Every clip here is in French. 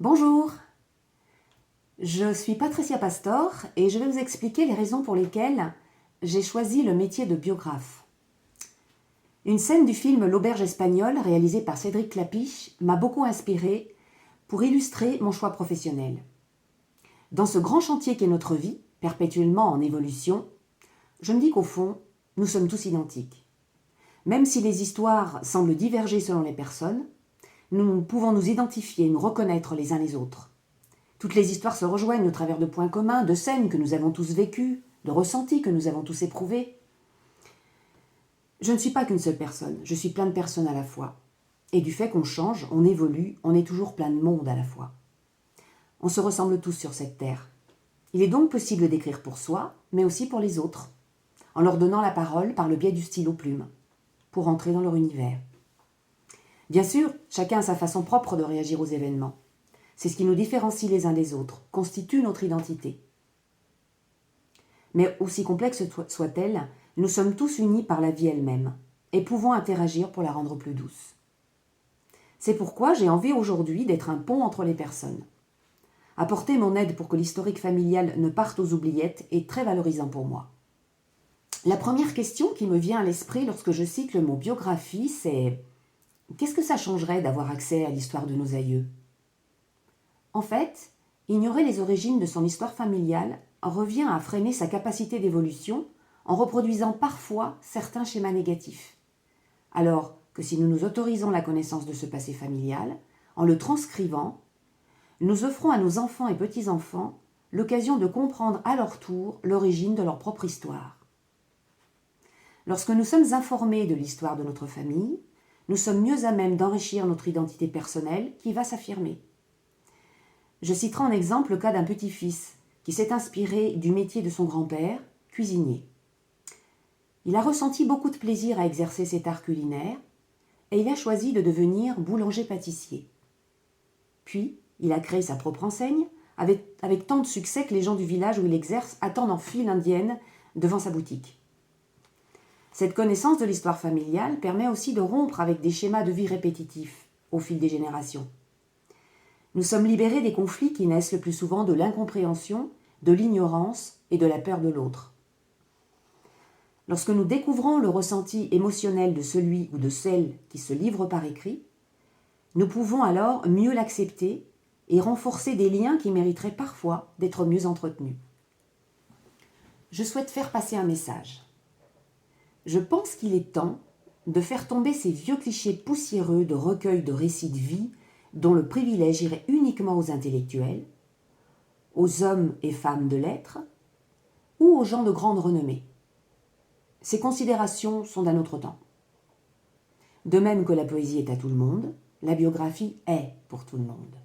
Bonjour, je suis Patricia Pastor et je vais vous expliquer les raisons pour lesquelles j'ai choisi le métier de biographe. Une scène du film L'Auberge espagnole, réalisé par Cédric Klapisch, m'a beaucoup inspirée pour illustrer mon choix professionnel. Dans ce grand chantier qu'est notre vie, perpétuellement en évolution, je me dis qu'au fond, nous sommes tous identiques. Même si les histoires semblent diverger selon les personnes, nous pouvons nous identifier, nous reconnaître les uns les autres. Toutes les histoires se rejoignent au travers de points communs, de scènes que nous avons tous vécues, de ressentis que nous avons tous éprouvés. Je ne suis pas qu'une seule personne, je suis plein de personnes à la fois. Et du fait qu'on change, on évolue, on est toujours plein de monde à la fois. On se ressemble tous sur cette terre. Il est donc possible d'écrire pour soi, mais aussi pour les autres, en leur donnant la parole par le biais du stylo plume, pour entrer dans leur univers. Bien sûr, chacun a sa façon propre de réagir aux événements. C'est ce qui nous différencie les uns des autres, constitue notre identité. Mais aussi complexe soit-elle, nous sommes tous unis par la vie elle-même et pouvons interagir pour la rendre plus douce. C'est pourquoi j'ai envie aujourd'hui d'être un pont entre les personnes. Apporter mon aide pour que l'historique familial ne parte aux oubliettes est très valorisant pour moi. La première question qui me vient à l'esprit lorsque je cite le mot biographie, c'est « Qu'est-ce que ça changerait d'avoir accès à l'histoire de nos aïeux ?» En fait, ignorer les origines de son histoire familiale revient à freiner sa capacité d'évolution en reproduisant parfois certains schémas négatifs. Alors que si nous nous autorisons la connaissance de ce passé familial, en le transcrivant, nous offrons à nos enfants et petits-enfants l'occasion de comprendre à leur tour l'origine de leur propre histoire. Lorsque nous sommes informés de l'histoire de notre famille, nous sommes mieux à même d'enrichir notre identité personnelle qui va s'affirmer. Je citerai en exemple le cas d'un petit-fils qui s'est inspiré du métier de son grand-père, cuisinier. Il a ressenti beaucoup de plaisir à exercer cet art culinaire et il a choisi de devenir boulanger-pâtissier. Puis, il a créé sa propre enseigne avec tant de succès que les gens du village où il exerce attendent en file indienne devant sa boutique. Cette connaissance de l'histoire familiale permet aussi de rompre avec des schémas de vie répétitifs au fil des générations. Nous sommes libérés des conflits qui naissent le plus souvent de l'incompréhension, de l'ignorance et de la peur de l'autre. Lorsque nous découvrons le ressenti émotionnel de celui ou de celle qui se livre par écrit, nous pouvons alors mieux l'accepter et renforcer des liens qui mériteraient parfois d'être mieux entretenus. Je souhaite faire passer un message. Je pense qu'il est temps de faire tomber ces vieux clichés poussiéreux de recueil de récits de vie dont le privilège irait uniquement aux intellectuels, aux hommes et femmes de lettres ou aux gens de grande renommée. Ces considérations sont d'un autre temps. De même que la poésie est à tout le monde, la biographie est pour tout le monde.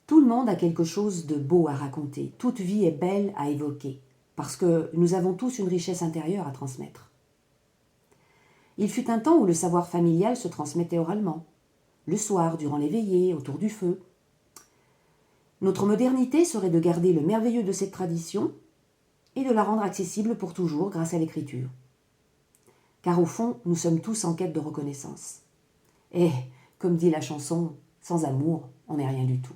Tout le monde a quelque chose de beau à raconter, toute vie est belle à évoquer, parce que nous avons tous une richesse intérieure à transmettre. Il fut un temps où le savoir familial se transmettait oralement, le soir, durant les veillées, autour du feu. Notre modernité serait de garder le merveilleux de cette tradition et de la rendre accessible pour toujours grâce à l'écriture. Car au fond, nous sommes tous en quête de reconnaissance. Et, comme dit la chanson, sans amour, on n'est rien du tout.